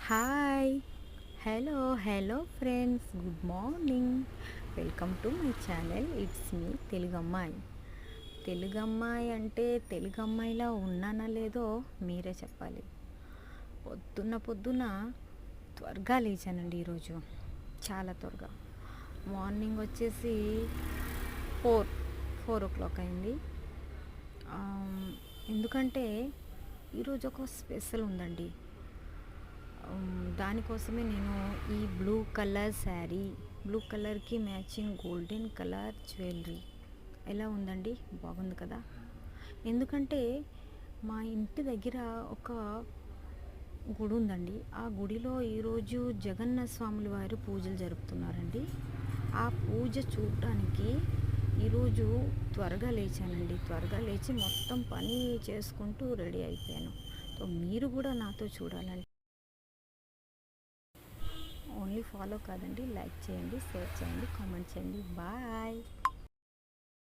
Hi hello friends, good morning. Welcome to my channel. It's me Telugu అమ్మాయి. తెలుగు అమ్మాయి అంటే తెలుగు అమ్మాయిలా ఉన్నానా లేదో మీరే చెప్పాలి. పొద్దున్న త్వరగా లేచానండి ఈరోజు, చాలా త్వరగా. మార్నింగ్ వచ్చేసి 4 అయింది. ఎందుకంటే ఈరోజు ఒక స్పెషల్ ఉందండి. దానికోసమే నేను ఈ బ్లూ కలర్ శారీ, బ్లూ కలర్కి మ్యాచింగ్ గోల్డెన్ కలర్ జ్యువెలరీ ఎలా ఉందండి, బాగుంది కదా. ఎందుకంటే మా ఇంటి దగ్గర ఒక గుడి ఉందండి. ఆ గుడిలో ఈరోజు జగన్నాథ స్వాముల వారు పూజలు జరుపుతున్నారండి. ఆ పూజ చూడటానికి ఈరోజు త్వరగా లేచానండి. త్వరగా లేచి మొత్తం పని చేసుకుంటూ రెడీ అయిపోయాను. సో మీరు కూడా నాతో చూడాలంటే ఓన్లీ ఫాలో కాదండి, లైక్ చేయండి, షేర్ చేయండి, కామెంట్ చేయండి. బాయ్.